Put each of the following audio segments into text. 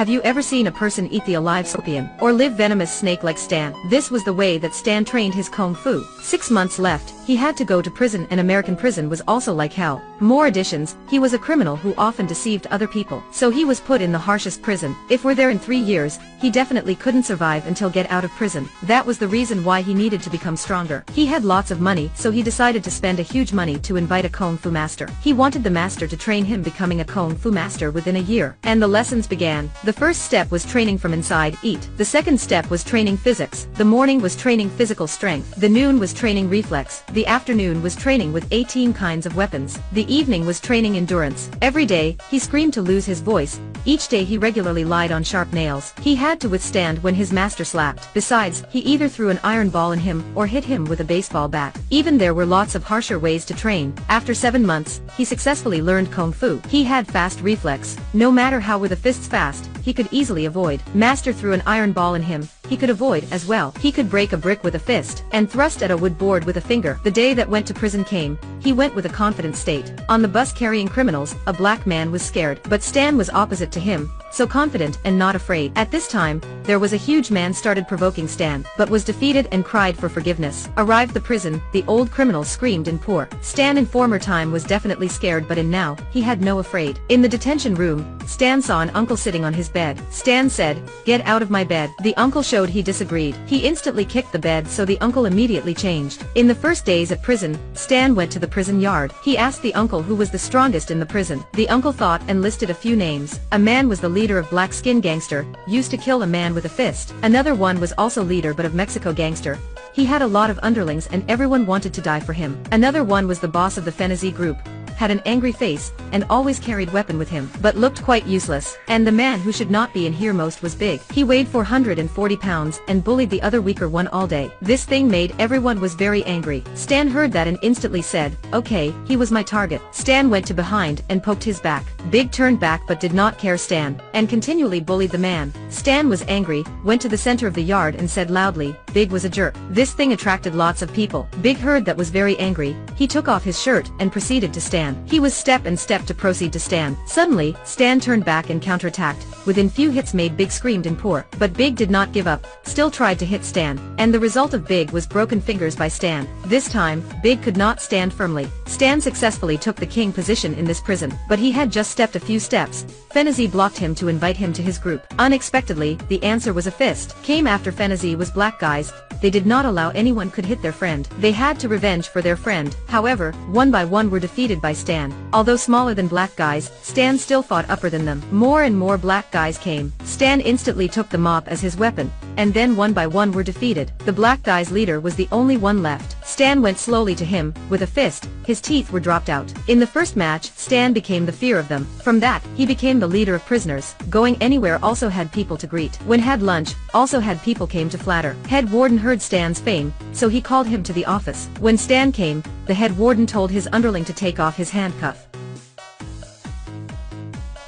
Have you ever seen a person eat the alive scorpion, or live venomous snake like Stan? This was the way that Stan trained his kung fu. 6 months left, he had to go to prison, and American prison was also like hell. More additions, he was a criminal who often deceived other people. So he was put in the harshest prison. If we're there in 3 years, he definitely couldn't survive until get out of prison. That was the reason why he needed to become stronger. He had lots of money, so he decided to spend a huge money to invite a kung fu master. He wanted the master to train him becoming a kung fu master within a year. And the lessons began. The first step was training from inside, eat. The second step was training physics. The morning was training physical strength. The noon was training reflex. The afternoon was training with 18 kinds of weapons. The evening was training endurance. Every day, he screamed to lose his voice. Each day he regularly lied on sharp nails. He had to withstand when his master slapped. Besides, he either threw an iron ball in him or hit him with a baseball bat. Even there were lots of harsher ways to train. After 7 months, he successfully learned kung fu. He had fast reflex. No matter how were the fists fast, he could easily avoid. Master threw an iron ball in him. He could avoid as well. He could break a brick with a fist and thrust at a wood board with a finger. The day that went to prison came. He went with a confident state. On the bus carrying criminals, a black man was scared, but Stan was opposite to him, so confident and not afraid. At this time, there was a huge man started provoking Stan, but was defeated and cried for forgiveness. Arrived the prison, the old criminal screamed in poor. Stan in former time was definitely scared, but in now, he had no afraid. In the detention room, Stan saw an uncle sitting on his bed. Stan said, "Get out of my bed." The uncle showed he disagreed. He instantly kicked the bed, so the uncle immediately changed. In the first days at prison, Stan went to the prison yard. He asked the uncle who was the strongest in the prison. The uncle thought and listed a few names. A man was the leader of black skin gangster, used to kill a man with a fist. Another one was also leader but of Mexico gangster. He had a lot of underlings and everyone wanted to die for him. Another one was the boss of the Fenizi group, had an angry face, and always carried weapon with him, but looked quite useless. And the man who should not be in here most was big. He weighed 440 pounds and bullied the other weaker one all day. This thing made everyone was very angry. Stan heard that and instantly said, "Okay, he was my target." Stan went to behind and poked his back. Big turned back but did not care Stan, and continually bullied the man. Stan was angry, went to the center of the yard and said loudly, "Big was a jerk." This thing attracted lots of people. Big heard that was very angry. He took off his shirt and proceeded to Stan. He was step and step to proceed to Stan. Suddenly, Stan turned back and counterattacked. Within few hits made Big screamed in poor. But Big did not give up, still tried to hit Stan. And the result of Big was broken fingers by Stan. This time, Big could not stand firmly. Stan successfully took the king position in this prison. But he had just stepped a few steps. Fenizi blocked him to invite him to his group. Unexpectedly, the answer was a fist. Came after Fenizi was black guys. They did not allow anyone could hit their friend. They had to revenge for their friend. However, one by one were defeated by Stan. Although smaller than black guys, Stan still fought upper than them. More and more black guys came. Stan instantly took the mop as his weapon, and then one by one were defeated. The black guy's leader was the only one left. Stan went slowly to him, with a fist. His teeth were dropped out. In the first match, Stan became the fear of them. From that, he became the leader of prisoners. Going anywhere also had people to greet. When had lunch, also had people came to flatter. Head warden heard Stan's fame, so he called him to the office. When Stan came, the head warden told his underling to take off his handcuff.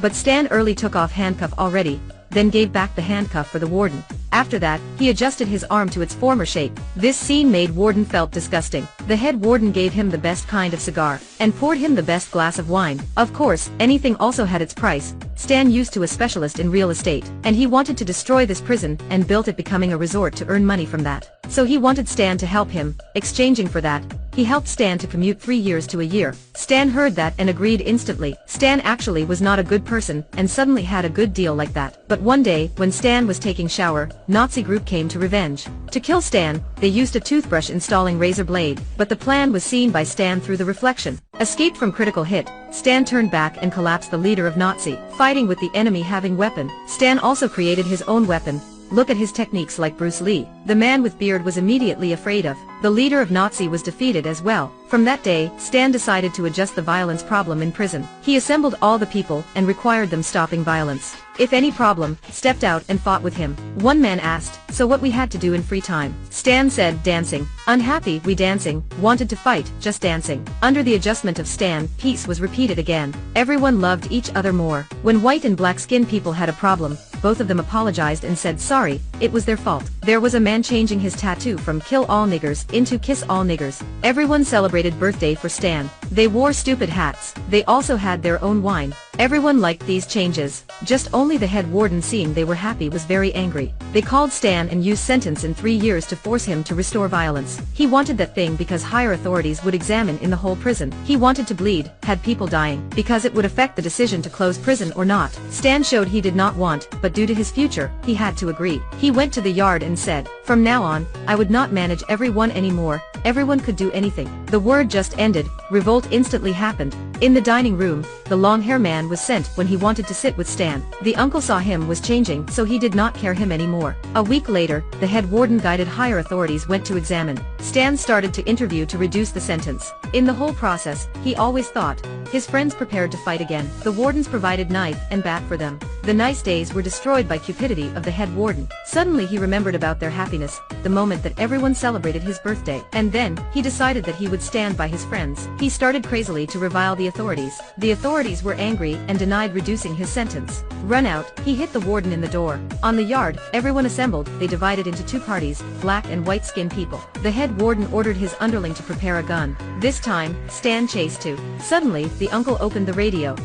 But Stan early took off handcuff already, then gave back the handcuff for the warden. After that, he adjusted his arm to its former shape. This scene made warden felt disgusting. The head warden gave him the best kind of cigar, and poured him the best glass of wine. Of course, anything also had its price. Stan used to a specialist in real estate, and he wanted to destroy this prison and built it becoming a resort to earn money from that. So he wanted Stan to help him, exchanging for that, he helped Stan to commute 3 years to a year. Stan heard that and agreed instantly. Stan actually was not a good person, and suddenly had a good deal like that. But one day, when Stan was taking shower, Nazi group came to revenge. To kill Stan, they used a toothbrush installing razor blade, but the plan was seen by Stan through the reflection. Escaped from critical hit, Stan turned back and collapsed the leader of Nazi, fighting with the enemy having weapon. Stan also created his own weapon. Look at his techniques like Bruce Lee. The man with beard was immediately afraid of. The leader of Nazi was defeated as well. From that day, Stan decided to adjust the violence problem in prison. He assembled all the people and required them stopping violence. If any problem, stepped out and fought with him. One man asked, "So what we had to do in free time?" Stan said, "Dancing." Unhappy, we dancing. Wanted to fight, just dancing. Under the adjustment of Stan, peace was repeated again. Everyone loved each other more. When white and black skin people had a problem, both of them apologized and said sorry, it was their fault. There was a man changing his tattoo from "Kill all niggers" into "Kiss all niggers." Everyone celebrated birthday for Stan. They wore stupid hats. They also had their own wine. Everyone liked these changes, just only the head warden, seeing they were happy, was very angry. They called Stan and used sentence in 3 years to force him to restore violence. He wanted that thing because higher authorities would examine in the whole prison. He wanted to bleed, had people dying, because it would affect the decision to close prison or not. Stan showed he did not want, but due to his future, he had to agree. He went to the yard and said, "From now on, I would not manage everyone anymore. Everyone could do anything." The word just ended, revolt instantly happened. In the dining room, the long-hair man was sent when he wanted to sit with Stan. The uncle saw him was changing, so he did not care him anymore. A week later, the head warden guided higher authorities went to examine. Stan started to interview to reduce the sentence. In the whole process, he always thought, his friends prepared to fight again. The wardens provided knife and bat for them. The nice days were destroyed by cupidity of the head warden. Suddenly he remembered about their happiness, the moment that everyone celebrated his birthday. And then, he decided that he would stand by his friends. He started crazily to revile the authorities. The authorities were angry and denied reducing his sentence. Run out, he hit the warden in the door. On the yard, everyone assembled. They divided into 2 parties, black and white-skinned people. The head warden ordered his underling to prepare a gun. This time, Stan chased too. Suddenly, the uncle opened the radio.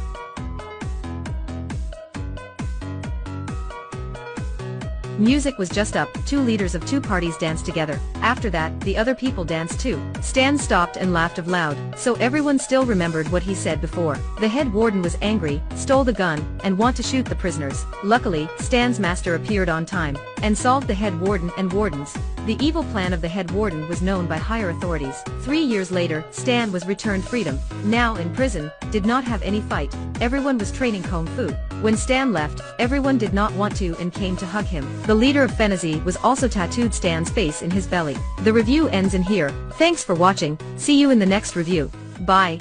Music was just up, 2 leaders of 2 parties danced together. After that, the other people danced too. Stan stopped and laughed out loud, so everyone still remembered what he said before. The head warden was angry, stole the gun, and wanted to shoot the prisoners. Luckily, Stan's master appeared on time, and solved the head warden and wardens. The evil plan of the head warden was known by higher authorities. 3 years later, Stan was returned freedom. Now in prison, did not have any fight. Everyone was training kung fu. When Stan left, everyone did not want to and came to hug him. The leader of Fenizi was also tattooed Stan's face in his belly. The review ends in here. Thanks for watching. See you in the next review. Bye.